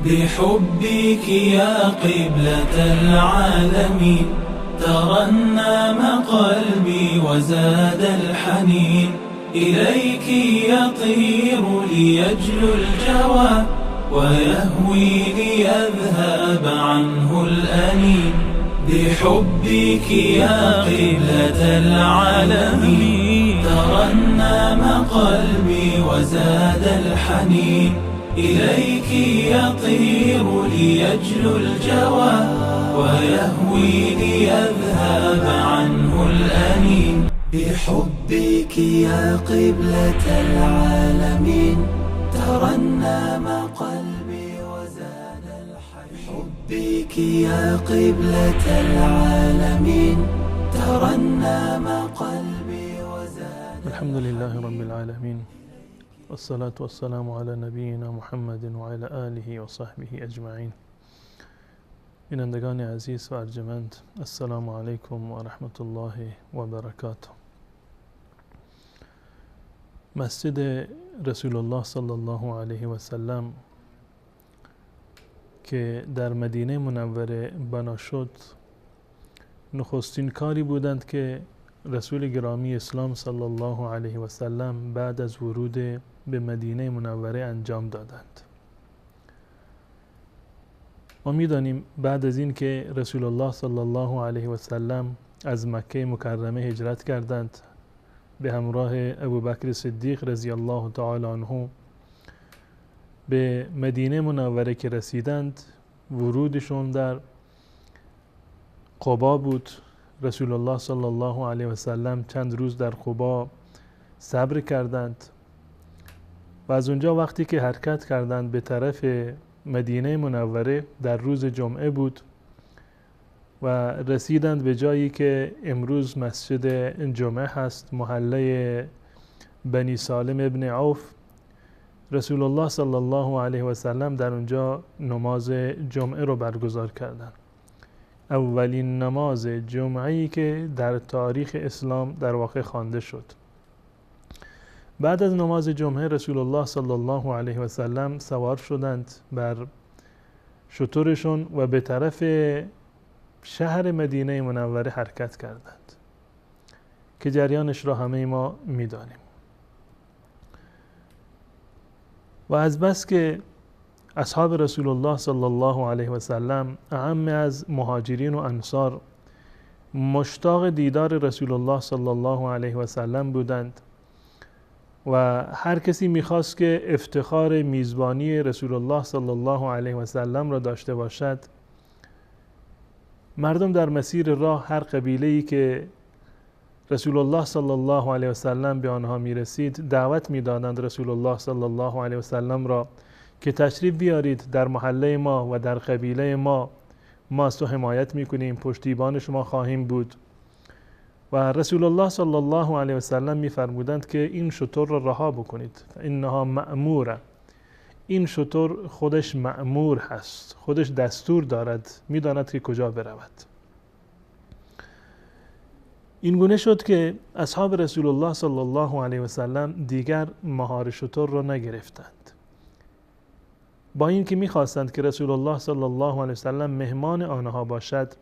بحبك يا قبلة العالمين ترنم قلبي وزاد الحنين، إليك يطير ليجلو الجوى ويهوي ليذهب عنه الأنين. بحبك يا قبلة العالمين ترنم قلبي وزاد الحنين، إليك يطير ليجلو الجوى ويهوي ليذهب عنه الأنين. بحبك يا قبلة العالمين ترنم قلبي وزاد الحنين. بحبك يا قبلة العالمين ترنم قلبي وزاد. الحمد لله رب العالمين، والصلاة والسلام على نبینا محمد و علی آله و صحبه اجمعین. بینندگان عزیز و ارجمند، السلام علیکم و رحمت الله و برکاته. مسجد رسول الله صلی الله علیه و سلم که در مدینه منوره بنا شد، نخستین کاری بودند که رسول گرامی اسلام صلی الله علیه و سلم بعد از ورود به مدینه منوره انجام دادند. ما می‌دانیم بعد از این که رسول الله صلی الله علیه و سلم از مکه مکرمه هجرت کردند، به همراه ابوبکر صدیق رضی الله تعالی عنه به مدینه منوره که رسیدند، ورودشون در قبا بود. رسول الله صلی الله علیه و سلم چند روز در قبا صبر کردند و از اونجا وقتی که حرکت کردند به طرف مدینه منوره، در روز جمعه بود و رسیدند به جایی که امروز مسجد جمعه هست، محله بنی سالم ابن عوف. رسول الله صلی الله علیه و سلم در اونجا نماز جمعه رو برگزار کردند. اولین نماز جمعه‌ای که در تاریخ اسلام در واقع خوانده شد. بعد از نماز جمعه رسول الله صلی الله علیه و سلم سوار شدند بر شترشون و به طرف شهر مدینه منوره حرکت کردند که جریانش را همه ما می‌دانیم. و از بس که اصحاب رسول الله صلی الله علیه و سلم اعم از مهاجرین و انصار مشتاق دیدار رسول الله صلی الله علیه و سلم بودند و هر کسی میخواست که افتخار میزبانی رسول الله صلی الله علیه و سلم را داشته باشد. مردم در مسیر راه هر قبیله‌ای که رسول الله صلی الله علیه و سلم به آنها میرسید دعوت میدادند رسول الله صلی الله علیه و سلم را که تشریف بیارید در محله ما و در قبیله ما از تو حمایت میکنیم، پشتیبان شما خواهیم بود. و رسول الله صلی الله علیه و سلم میفرمودند که این شتر را رها بکنید، انها مأموره. این شتر خودش مأمور هست، خودش دستور دارد، میداند که کجا برود. این گونه شد که اصحاب رسول الله صلی الله علیه و سلم دیگر مهار شتر را نگرفتند، با این که میخواستند که رسول الله صلی الله علیه و سلم مهمان آنها باشد،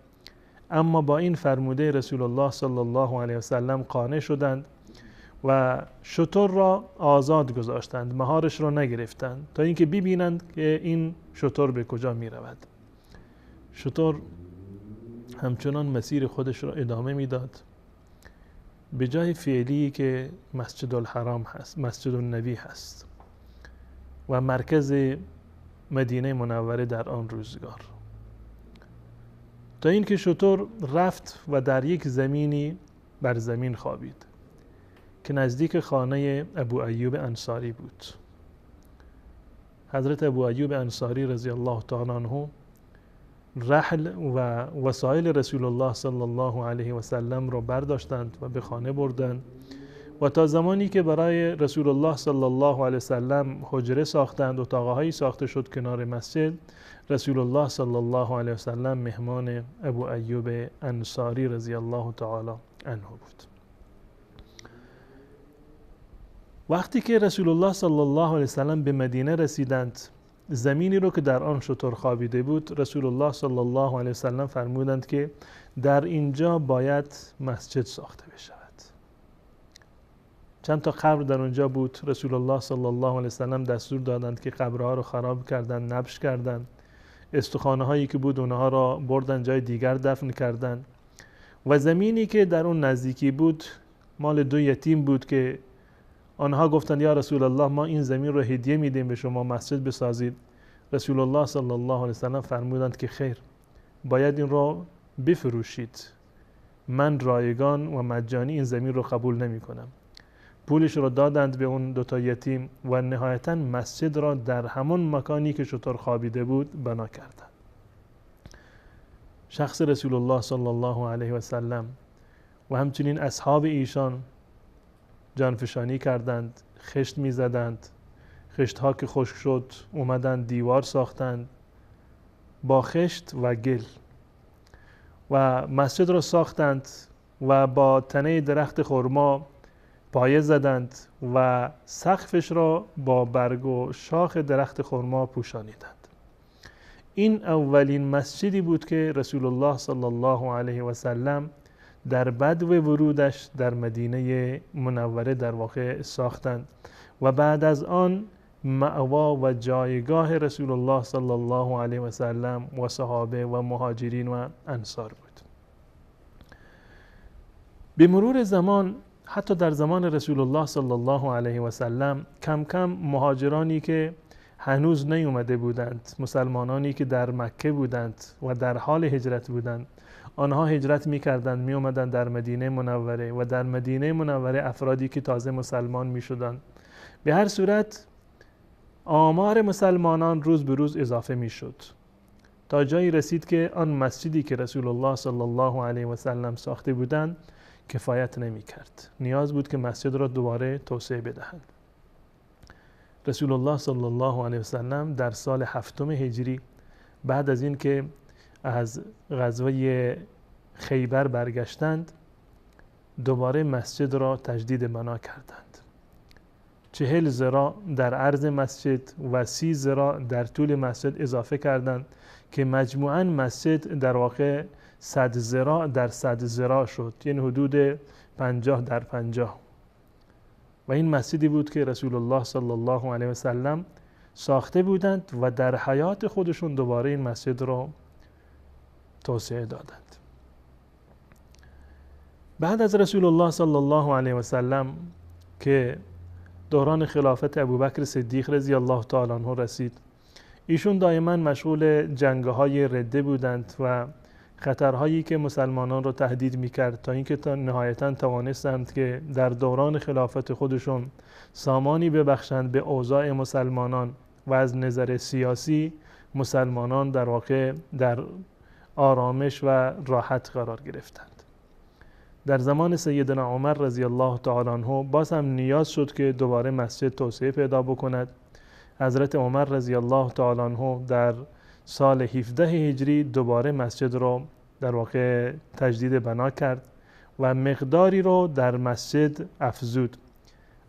اما با این فرموده رسول الله صلی الله علیه و سلم قانع شدند و شتر را آزاد گذاشتند، مهارش را نگرفتند تا اینکه ببینند که این شتر به کجا می رود. شتر همچنان مسیر خودش را ادامه میداد به جای فعلی که مسجد الحرام هست، مسجد النبی هست و مرکز مدینه منوره در آن روزگار، تا اینکه شتر رفت و در یک زمینی بر زمین خوابید که نزدیک خانه ابو ایوب انصاری بود. حضرت ابو ایوب انصاری رضی الله تعالی عنه رحل و وسایل رسول الله صلی الله علیه و سلم را برداشتند و به خانه بردند و تا زمانی که برای رسول الله صلی الله علیه و سلم حجره ساختند، اتاقهایی ساخته شد کنار مسجد، رسول الله صلی الله علیه و سلم مهمان ابو ایوب انصاری رضی الله تعالی عنه بود. وقتی که رسول الله صلی الله علیه وسلم به مدینه رسیدند، زمینی رو که در آن شتر خوابیده بود، رسول الله صلی الله علیه وسلم فرمودند که در اینجا باید مسجد ساخته بشود. چند تا قبر در اونجا بود. رسول الله صلی الله علیه وسلم دستور دادند که قبرها رو خراب کردند، نبش کردند. استخوانه هایی که بود اونها را بردن جای دیگر دفن کردند. و زمینی که در اون نزدیکی بود مال 2 یتیم بود که آنها گفتند یا رسول الله ما این زمین رو هدیه میدیم به شما، مسجد بسازید. رسول الله صلی الله علیه وسلم فرمودند که خیر، باید این رو بفروشید، من رایگان و مجانی این زمین رو قبول نمی کنم. پولش رو دادند به اون 2 یتیم و نهایتا مسجد را در همون مکانی که شتر خوابیده بود بنا کردند. شخص رسول الله صلی الله علیه و سلم و همچنین اصحاب ایشان جانفشانی کردند، خشت می زدند. خشت ها که خشک شد اومدند دیوار ساختند با خشت و گل و مسجد را ساختند و با تنه درخت خرما پایه زدند و سقفش را با برگ و شاخ درخت خرما پوشانیدند. این اولین مسجدی بود که رسول الله صلی الله علیه و سلم در بدو ورودش در مدینه منوره در واقع ساختند و بعد از آن مأوا و جایگاه رسول الله صلی الله علیه و سلم و صحابه و مهاجرین و انصار بود. به مرور زمان، حتی در زمان رسول الله صلی الله علیه و سلم، کم کم مهاجرانی که هنوز نیومده بودند، مسلمانانی که در مکه بودند و در حال هجرت بودند، آنها هجرت می‌کردند، می‌آمدند در مدینه منوره و در مدینه منوره افرادی که تازه مسلمان می‌شدند. به هر صورت آمار مسلمانان روز به روز اضافه می‌شد تا جایی رسید که آن مسجدی که رسول الله صلی الله علیه و سلم ساخته بودند کفایت نمی‌کرد. نیاز بود که مسجد را دوباره توسعه بدهند. رسول الله صلی الله علیه و سلم در سال 7 هجری بعد از این که از غزوه خیبر برگشتند، دوباره مسجد را تجدید بنا کردند. 40 ذراع در عرض مسجد و 30 ذراع در طول مسجد اضافه کردند که مجموعاً مسجد در واقع 100 ذراع در 100 ذراع شد، یعنی حدود 50 در 50. و این مسجدی بود که رسول الله صلی الله علیه و سلم ساخته بودند و در حیات خودشون دوباره این مسجد را توسعه دادند. بعد از رسول الله صلی الله علیه و سلم که دوران خلافت ابوبکر صدیق رضی الله تعالی عنه رسید، ایشون دائما مشغول جنگ‌های رده بودند و خطرهایی که مسلمانان را تهدید می‌کرد تا اینکه نهایتاً توانستند که در دوران خلافت خودشون سامانی ببخشند به اوضاع مسلمانان و از نظر سیاسی مسلمانان در واقع در آرامش و راحت قرار گرفتند. در زمان سیدنا عمر رضی الله تعالی عنه باز هم نیاز شد که دوباره مسجد توسعه پیدا بکند. حضرت عمر رضی الله تعالی عنه در سال 17 هجری دوباره مسجد را در واقع تجدید بنا کرد و مقداری رو در مسجد افزود.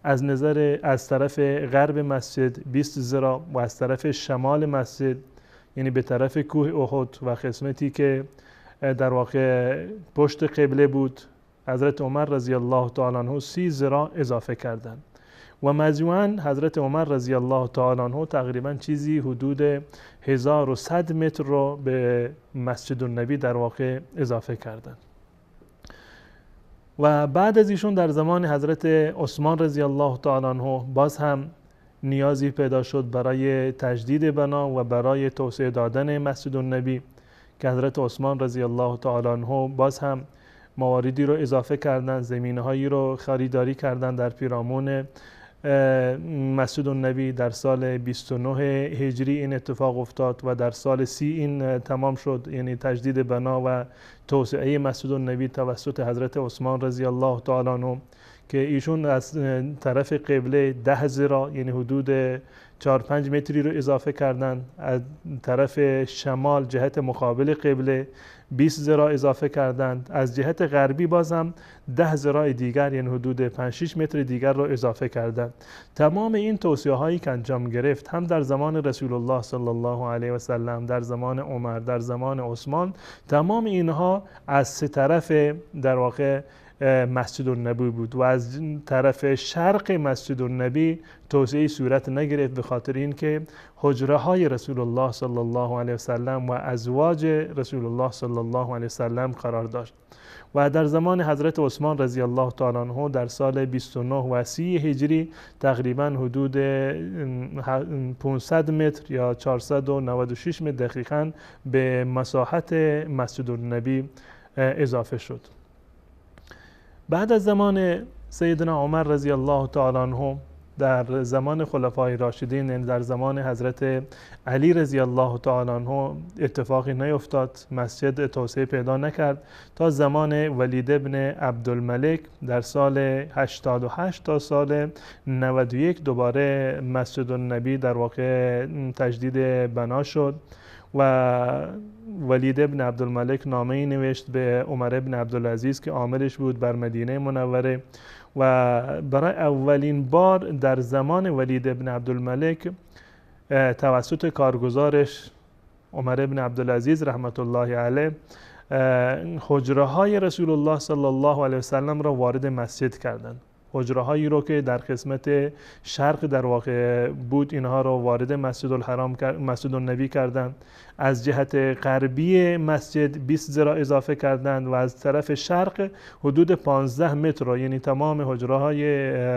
از طرف غرب مسجد 20 ذراع و از طرف شمال مسجد، یعنی به طرف کوه احد و قسمتی که در واقع پشت قبله بود، حضرت عمر رضی الله تعالی عنه 30 ذراع اضافه کردند و مجموعاً حضرت عمر رضی الله تعالی عنه تقریباً چیزی حدود 1100 متر رو به مسجد النبی در واقع اضافه کردند. و بعد از ایشون در زمان حضرت عثمان رضی الله تعالی عنه باز هم نیازی پیدا شد برای تجدید بنا و برای توسعه دادن مسجد النبی که حضرت عثمان رضی الله تعالی عنه باز هم مواردی رو اضافه کردند، زمینه‌هایی رو خریداری کردند در پیرامون مسجد النبی. در سال 29 هجری این اتفاق افتاد و در سال 30 این تمام شد، یعنی تجدید بنا و توسعه مسجد النبی توسط حضرت عثمان رضی الله تعالی عنه که ایشون از طرف قبله 10 ذراع یعنی حدود 4-5 متری رو اضافه کردن، از طرف شمال جهت مقابل قبله 20 ذراع اضافه کردند، از جهت غربی بازم 10 ذراع دیگر یعنی حدود 5-6 متر دیگر رو اضافه کردند. تمام این توصیه هایی که انجام گرفت هم در زمان رسول الله صلی الله علیه و سلم، در زمان عمر، در زمان عثمان، تمام اینها از سه طرف در واقع مسجد النبی بود و از طرف شرق مسجد النبی توسعه صورت نگرفت، به خاطر اینکه حجره های رسول الله صلی الله علیه و سلم و ازواج رسول الله صلی الله علیه و سلم قرار داشت. و در زمان حضرت عثمان رضی الله تعالی عنه در سال 29 و 30 هجری تقریبا حدود 500 متر یا 496 متر دقیقاً به مساحت مسجد النبی اضافه شد. بعد از زمان سیدنا عمر رضی الله تعالی عنه، در زمان خلفای راشدین، در زمان حضرت علی رضی الله تعالی عنه اتفاقی نیفتاد، مسجد توسعه پیدا نکرد تا زمان ولید ابن عبدالملک در سال 88 تا سال 91 دوباره مسجد النبی در واقع تجدید بنا شد و ولید ابن عبدالملک نامه‌ای نوشت به عمر ابن عبدالعزیز که عاملش بود بر مدینه منوره و برای اولین بار در زمان ولید ابن عبدالملک توسط کارگزارش عمر ابن عبدالعزیز رحمت الله علیه حجره های رسول الله صلی الله علیه و سلم را وارد مسجد کردند. حجره هایی رو که در قسمت شرق در واقع بود اینها رو وارد مسجد النبی کردند. از جهت غربی مسجد 20 ذراع اضافه کردند و از طرف شرق حدود 15 متر رو یعنی تمام حجره های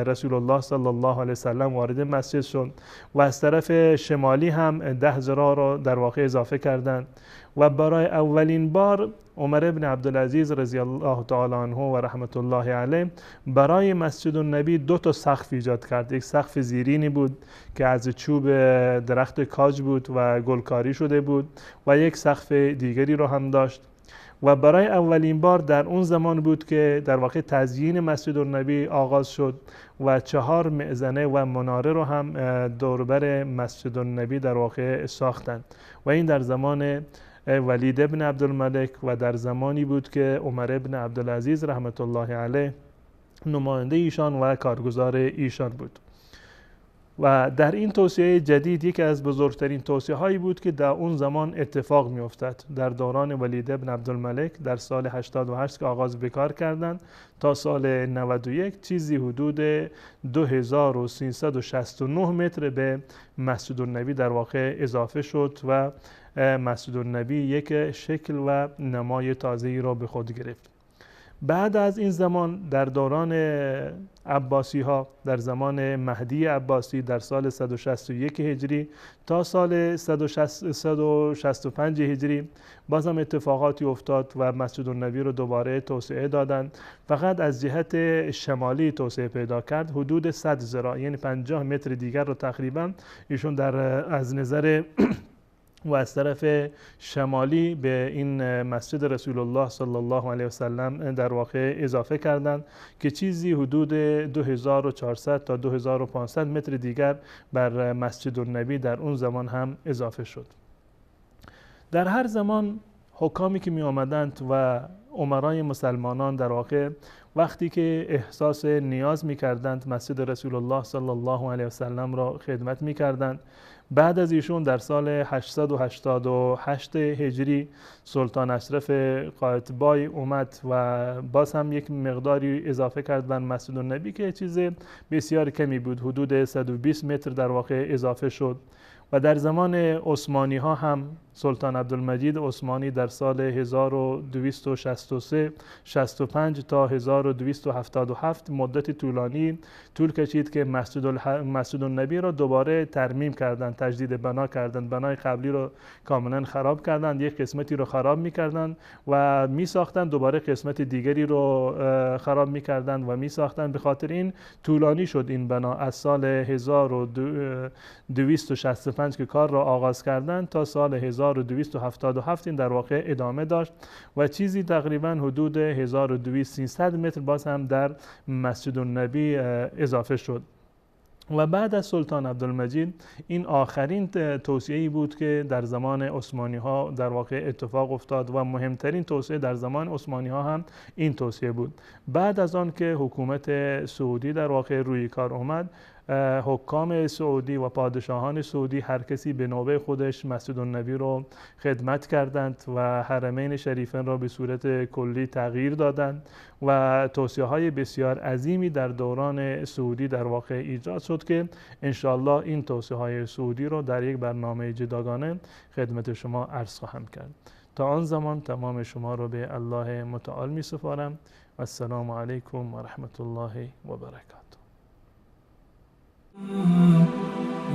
رسول الله صلی الله علیه وسلم وارد مسجد شد و از طرف شمالی هم 10 ذراع رو در واقع اضافه کردند و برای اولین بار عمر ابن عبدالعزیز رضی الله تعالی عنه و رحمت الله علیه برای مسجد النبی 2 سقف ایجاد کرد. یک سقف زیرینی بود که از چوب درخت کاج بود و گلکاری شده بود و یک سقف دیگری رو هم داشت و برای اولین بار در اون زمان بود که در واقع تزیین مسجد النبی آغاز شد و 4 معزنه و مناره رو هم دوربر مسجد النبی در واقع ساختند و این در زمان ولید ابن عبدالملک و در زمانی بود که عمر ابن عبدالعزیز رحمت الله علیه نماینده ایشان و کارگزار ایشان بود. و در این توسعه جدید یکی از بزرگترین توسعه هایی بود که در اون زمان اتفاق می افتاد. در دوران ولید ابن عبدالملک در سال 88 که آغاز بکار کردند تا سال 91 چیزی حدود 2369 متر به مسجد النبی در واقع اضافه شد و مسجد النبی یک شکل و نمای تازه‌ای را به خود گرفت. بعد از این زمان در دوران عباسی ها، در زمان مهدی عباسی در سال 161 هجری تا سال 165 هجری بازم اتفاقاتی افتاد و مسجد النبی رو دوباره توسعه دادند. فقط از جهت شمالی توسعه پیدا کرد، حدود 100 ذراع یعنی 50 متر دیگر رو تقریبا ایشون از نظر و از طرف شمالی به این مسجد رسول الله صلی الله علیه وسلم در واقع اضافه کردند که چیزی حدود 2400 تا 2500 متر دیگر بر مسجد النبی در اون زمان هم اضافه شد. در هر زمان حکامی که می آمدند و امرای مسلمانان در واقع وقتی که احساس نیاز می کردند مسجد رسول الله صلی الله علیه وسلم را خدمت می کردند. بعد از ایشون در سال 888 هجری سلطان اشرف قایتبای اومد و باز هم یک مقداری اضافه کرد بر مسجد النبی که چیز بسیار کمی بود، حدود 120 متر در واقع اضافه شد. و در زمان عثمانی ها هم سلطان عبدالمجید عثمانی در سال 1263 65 تا 1277 مدت طولانی طول کشید که مسجد النبی را دوباره ترمیم کردند، تجدید بنا کردند. بنای قبلی رو کاملا خراب کردند، یک قسمتی رو خراب می‌کردند و می‌ساختند، دوباره قسمت دیگری رو خراب می‌کردند و می‌ساختند. به خاطر این طولانی شد این بنا. از سال 1265 که کار را آغاز کردند تا سال 1277 این در واقع ادامه داشت و چیزی تقریبا حدود 1200 متر متر باز هم در مسجد النبی اضافه شد. و بعد از سلطان عبدالمجید این آخرین توسعه‌ای بود که در زمان عثمانی ها در واقع اتفاق افتاد و مهمترین توسعه در زمان عثمانی ها هم این توسعه بود. بعد از آن که حکومت سعودی در واقع روی کار اومد، حکام سعودی و پادشاهان سعودی هر کسی به نوبه خودش مسجد النبی رو خدمت کردند و حرمین شریفین را به صورت کلی تغییر دادند و توسعه های بسیار عظیمی در دوران سعودی در واقع ایجاد شد که انشاءالله این توسعه های سعودی رو در یک برنامه جداگانه خدمت شما عرض خواهم کرد. تا آن زمان تمام شما رو به الله متعال می سپارم. السلام علیکم و رحمت الله و برکاته.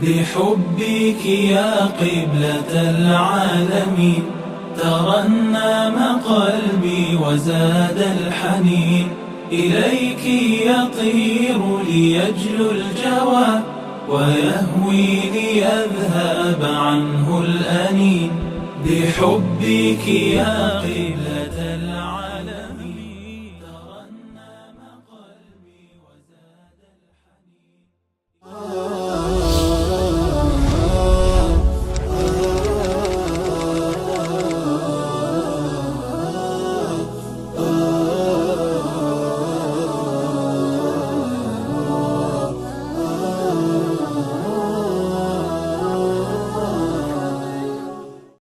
بحبك يا قبلة العالمين ترنم قلبي وزاد الحنين إليك يطير ليجلو الجوى ويهوي ليذهب عنه الأنين بحبك يا قبلة